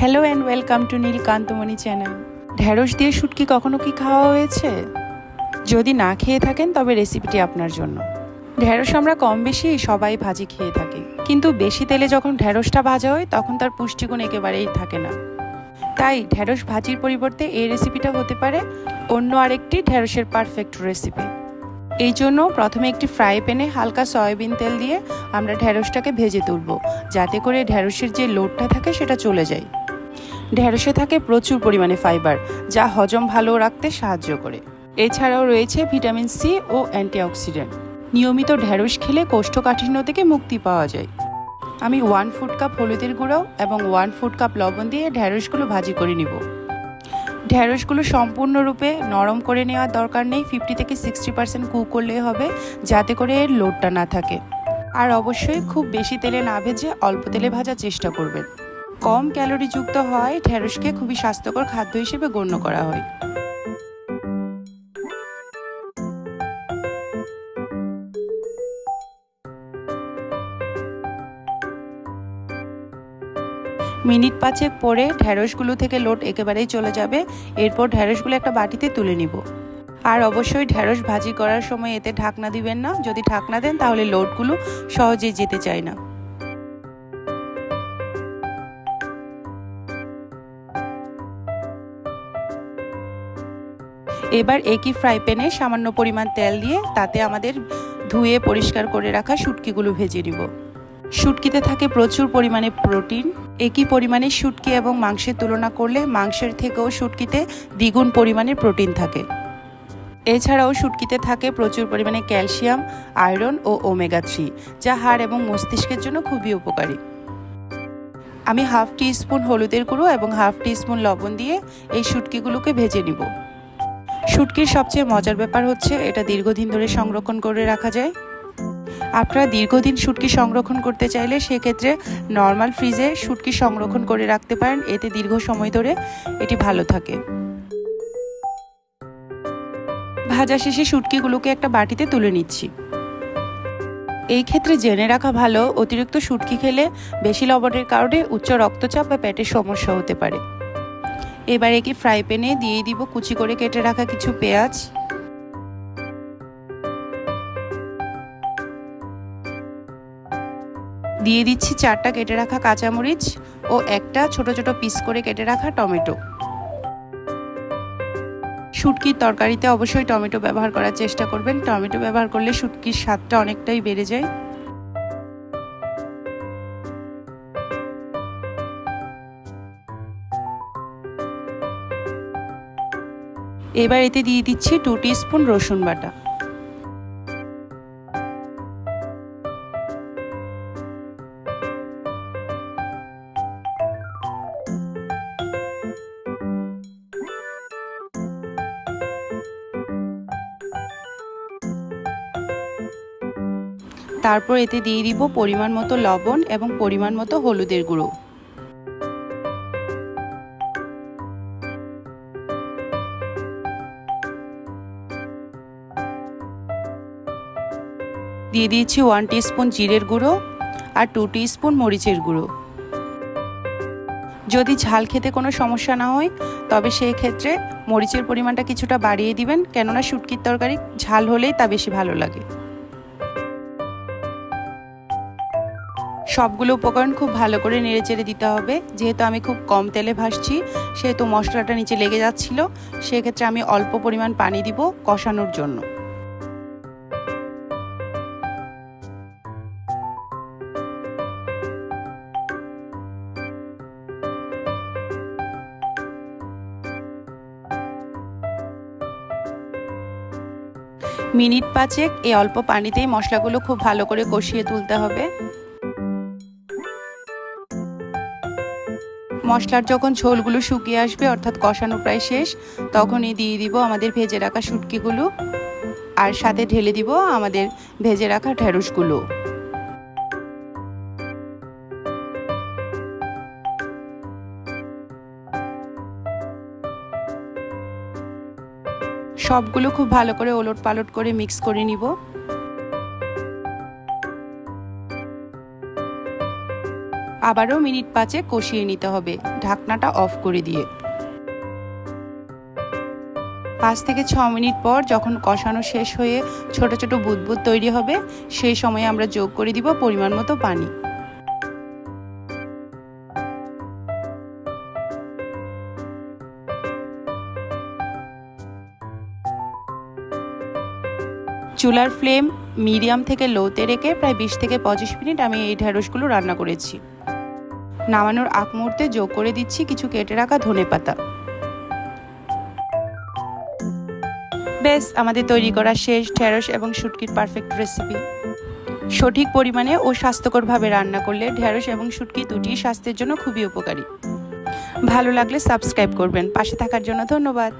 Hello and welcome to Nilkantamoni channel. ঢ্যাঁড়স দিয়ে শুটকি কখনো কি খাওয়া হয়েছে? যদি না খেয়ে থাকেন তবে রেসিপিটি আপনার জন্য। ঢ্যাঁড়স আমরা কম বেশি সবাই ভাজি খেয়ে থাকি, কিন্তু বেশি তেলে যখন ঢ্যাঁড়সটা ভাজা হয় তখন তার পুষ্টিগুণ একেবারেই থাকে না। তাই ঢ্যাঁড়স ভাজির পরিবর্তে এই রেসিপিটা হতে পারে অন্য আরেকটি ঢ্যাঁড়সের পারফেক্ট রেসিপি। এই জন্য প্রথমে একটি ফ্রাই প্যানে হালকা সয়াবিন তেল দিয়ে আমরা ঢ্যাঁড়সটাকে ভেজে তুলব, যাতে করে ঢ্যাঁড়সের যে লোডটা থাকে সেটা চলে যায়। ঢ্যাঁড়সে থাকে প্রচুর পরিমাণে ফাইবার, যা হজম ভালো রাখতে সাহায্য করে। এছাড়াও রয়েছে ভিটামিন সি ও অ্যান্টিঅক্সিডেন্ট। নিয়মিত ঢ্যাঁড়স খেলে কোষ্ঠকাঠিন্য থেকে মুক্তি পাওয়া যায়। আমি 1 ফুড কাপ হলুদের গুঁড়ো এবং 1 ফুড কাপ লবণ দিয়ে ঢ্যাঁড়সগুলো ভাজি করে নিব। ঢ্যাঁড়সগুলো সম্পূর্ণরূপে নরম করে নেওয়ার দরকার নেই, 50 থেকে 60% কুক করলেই হবে, যাতে করে এর লোডটা না থাকে। আর অবশ্যই খুব বেশি তেলে না ভেজে অল্প তেলে ভাজার চেষ্টা করবেন। কম ক্যালোরিযুক্ত হয় ঢ্যাঁড়সকে খুবই স্বাস্থ্যকর খাদ্য হিসেবে গণ্য করা হয়। মিনিট 5 পরে ঢ্যাঁড়সগুলো থেকে লোড একেবারেই চলে যাবে। এরপর ঢ্যাঁড়সগুলো একটা বাটিতে তুলে নিব। আর অবশ্যই ঢ্যাঁড়স ভাজি করার সময় এতে ঢাকনা দিবেন না। যদি ঢাকনা দেন তাহলে লোডগুলো সহজেই যেতে চায় না। এবার একই ফ্রাই প্যানে সামান্য পরিমাণ তেল দিয়ে তাতে আমাদের ধুয়ে পরিষ্কার করে রাখা শুটকিগুলো ভেজে নিব। শুটকিতে থাকে প্রচুর পরিমাণে প্রোটিন। একই পরিমাণে শুটকি এবং মাংসের তুলনা করলে মাংসের থেকেও শুটকিতে দ্বিগুণ পরিমাণে প্রোটিন থাকে। এছাড়াও শুটকিতে থাকে প্রচুর পরিমাণে ক্যালসিয়াম, আয়রন ও ওমেগা 3, যা হাড় এবং মস্তিষ্কের জন্য খুবই উপকারী। আমি হাফ টি স্পুন হলুদের গুঁড়ো এবং হাফ টি স্পুন লবণ দিয়ে এই শুটকিগুলোকে ভেজে নিব। শুটকির সবচেয়ে মজার ব্যাপার হচ্ছে এটা দীর্ঘদিন ধরে সংরক্ষণ করে রাখা যায়। আপনারা দীর্ঘদিন শুটকি সংরক্ষণ করতে চাইলে সেক্ষেত্রে নর্মাল ফ্রিজে শুটকি সংরক্ষণ করে রাখতে পারেন, এতে দীর্ঘ সময় ধরে এটি ভালো থাকে। ভাজা শেষে শুটকিগুলোকে একটা বাটিতে তুলে নিচ্ছি। এই ক্ষেত্রে জেনে রাখা ভালো, অতিরিক্ত শুটকি খেলে বেশি লবণের কারণে উচ্চ রক্তচাপ বা পেটের সমস্যা হতে পারে। এবার কি ফ্রাই প্যানে দিয়ে দিব কুচি করে কেটে রাখা কিছু পেঁয়াজ, দিয়ে দিচ্ছি 4টা কেটে রাখা কাঁচামরিচ ও একটা ছোট ছোট পিস করে কেটে রাখা টমেটো। শুটকির তরকারিতে অবশ্যই টমেটো ব্যবহার করার চেষ্টা করবেন। টমেটো ব্যবহার করলে শুটকির স্বাদটা অনেকটাই বেড়ে যায়। এবার এতে দিয়ে দিচ্ছি 2 টিস্পুন রসুন বাটা। তারপর এতে দিয়ে দিব পরিমাণ মতো লবণ এবং পরিমাণ মতো হলুদের গুঁড়ো। দিয়ে দিয়েছি 1 টিস্পুন জিরের গুঁড়ো আর 2 টিস্পুন মরিচের গুঁড়ো। যদি ঝাল খেতে কোনো সমস্যা না হয় তবে সেই ক্ষেত্রে মরিচের পরিমাণটা কিছুটা বাড়িয়ে দিবেন, কেননা শুটকির তরকারি ঝাল হলেই তা বেশি ভালো লাগে। সবগুলো উপকরণ খুব ভালো করে নেড়েচেড়ে দিতে হবে। যেহেতু আমি খুব কম তেলে ভাজছি সেহেতু মশলাটা নিচে লেগে যাচ্ছিল, সেক্ষেত্রে আমি অল্প পরিমাণ পানি দিব কষানোর জন্য। মিনিট 5 এই অল্প পানিতেই মশলাগুলো খুব ভালো করে কষিয়ে তুলতে হবে। মশলার যখন ঝোলগুলো শুকিয়ে আসবে অর্থাৎ কষানো প্রায় শেষ, তখনই দিয়ে দিব আমাদের ভেজে রাখা শুটকিগুলো আর সাথে ঢেলে দিব আমাদের ভেজে রাখা ঢ্যাঁড়সগুলো। সবগুলো খুব ভালো করে ওলট পালট করে মিক্স করে নিব। আবারও মিনিট 5 কষিয়ে নিতে হবে ঢাকনাটা অফ করে দিয়ে। 5 থেকে 6 মিনিট পর যখন কষানো শেষ হয়ে ছোট ছোট বুদবুদ তৈরি হবে, সেই সময়ে আমরা যোগ করে দিব পরিমাণ মতো পানি। চুলার ফ্লেম মিডিয়াম থেকে লোতে রেখে প্রায় 20 থেকে 25 মিনিট আমি এই ঢেঁড়সগুলো রান্না করেছি। নামানোর আগ মুহূর্তে যোগ করে দিচ্ছি কিছু কেটে রাখা ধনেপাতা। বেশ, আমাদের তৈরি করা শেষ ঢেঁড়স এবং শুটকির পারফেক্ট রেসিপি। সঠিক পরিমাণে ও স্বাস্থ্যকরভাবে রান্না করলে ঢেঁড়স এবং শুটকি দুটিই স্বাস্থ্যের জন্য খুবই উপকারী। ভালো লাগলে সাবস্ক্রাইব করবেন। পাশে থাকার জন্য ধন্যবাদ।